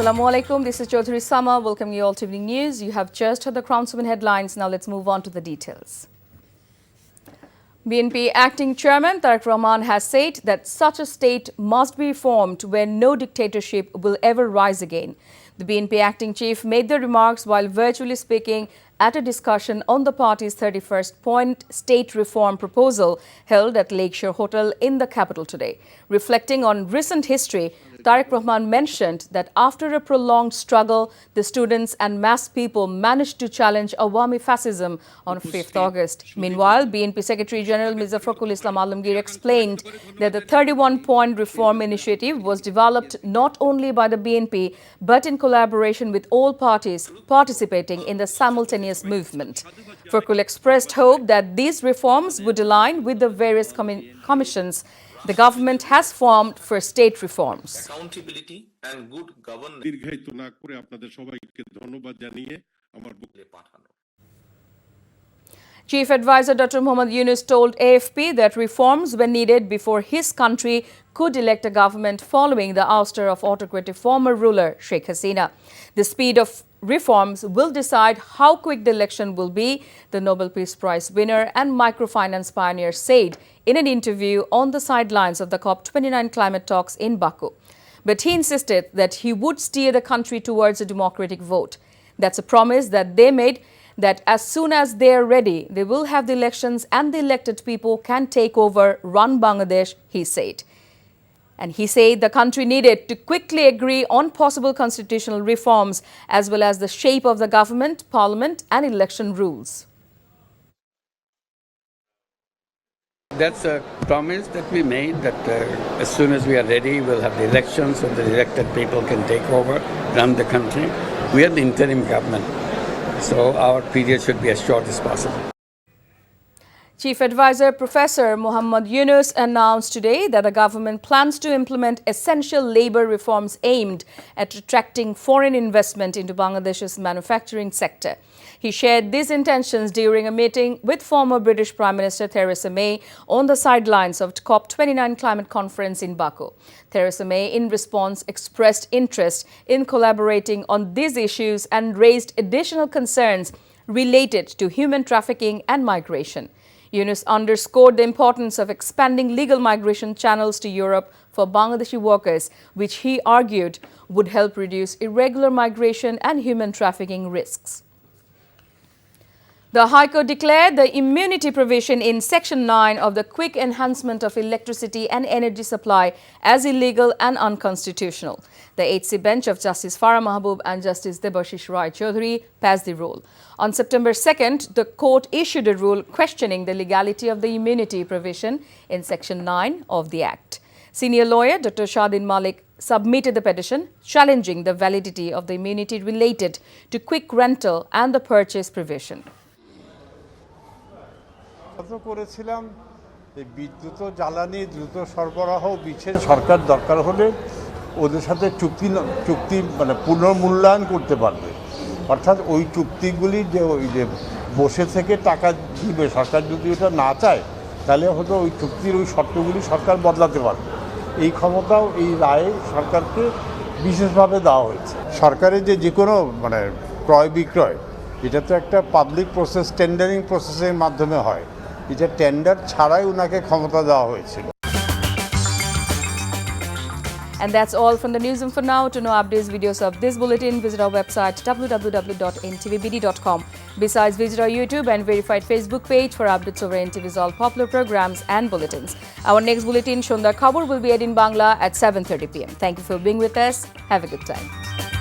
Assalamu alaikum. This is Chaudhry Sama. Welcome you all to Evening News. You have just heard the Crown 7 headlines. Now let's move on to the details. BNP acting chairman Tariq Rahman has said that such a state must be formed where no dictatorship will ever rise again. The BNP acting chief made the remarks while virtually speaking at a discussion on the party's 31st point state reform proposal held at Lakeshore Hotel in the capital today. Reflecting on recent history, Tariq Rahman mentioned that after a prolonged struggle, the students and mass people managed to challenge Awami fascism on 5th August. Meanwhile, BNP Secretary General Mirza Fakhrul Islam Alamgir explained that the 31-point reform initiative was developed not only by the BNP but in collaboration with all parties participating in the simultaneous movement. Fakhrul expressed hope that these reforms would align with the various commissions the government has formed for state reforms. Accountability and good governance. Chief Advisor Dr. Mohammad Yunus told AFP that reforms were needed before his country could elect a government following the ouster of autocratic former ruler Sheikh Hasina. The speed of reforms will decide how quick the election will be, the Nobel Peace Prize winner and microfinance pioneer said in an interview on the sidelines of the COP29 climate talks in Baku. But he insisted that he would steer the country towards a democratic vote. That's a promise that they made, that as soon as they are ready, they will have the elections and the elected people can take over, run Bangladesh, he said. And he said the country needed to quickly agree on possible constitutional reforms as well as the shape of the government, parliament and election rules. That's a promise that we made that as soon as we are ready, we'll have the elections so the elected people can take over, run the country. We are the interim government, so our period should be as short as possible. Chief Advisor Professor Mohammad Yunus announced today that the government plans to implement essential labour reforms aimed at attracting foreign investment into Bangladesh's manufacturing sector. He shared these intentions during a meeting with former British Prime Minister Theresa May on the sidelines of COP29 climate conference in Baku. Theresa May, in response, expressed interest in collaborating on these issues and raised additional concerns related to human trafficking and migration. Yunus underscored the importance of expanding legal migration channels to Europe for Bangladeshi workers, which he argued would help reduce irregular migration and human trafficking risks. The High Court declared the immunity provision in Section 9 of the Quick Enhancement of Electricity and Energy Supply as illegal and unconstitutional. The 8th bench of Justice Farah Mahbub and Justice Debashish Rai Chaudhary passed the rule. On September 2nd, the court issued a rule questioning the legality of the immunity provision in Section 9 of the Act. Senior lawyer Dr. Shadin Malik submitted the petition challenging the validity of the immunity related to quick rental and the purchase provision. করেছিলাম এই বিদ্যুৎ ও জ্বালানি দ্রুত সরবরাহ বিশেষ সরকার দরকার হলে ওদের সাথে চুক্তি মানে পুনর্মূল্যায়ন করতে পারবে অর্থাৎ ওই চুক্তিগুলি যে ওই যে বসে থেকে টাকা দিবে সরকার যদি ওটা না চায় তাহলে হয়তো ওই চুক্তির ওই শর্তগুলি সরকার বদলাতে পারবে এই ক্ষমতাও এই রায়ে সরকারকে বিশেষভাবে দেওয়া হয়েছে সরকারের যে কোনো মানে ক্রয় বিক্রয় এটা তো একটা পাবলিক প্রসেস টেন্ডারিং প্রসেসের মাধ্যমে হয় এটা টেন্ডার ছাড়াই উনাকে ক্ষমতা দেওয়া হয়েছিল And that's all from the newsroom for now. To know updates, videos of this bulletin, visit our website www.ntvbd.com. Besides, visit our YouTube and verified Facebook page for updates over NTV's all popular programs and bulletins. Our next bulletin, Shondar Khabor, will be aired in Bangla at 7:30 p.m. Thank you for being with us. Have a good time.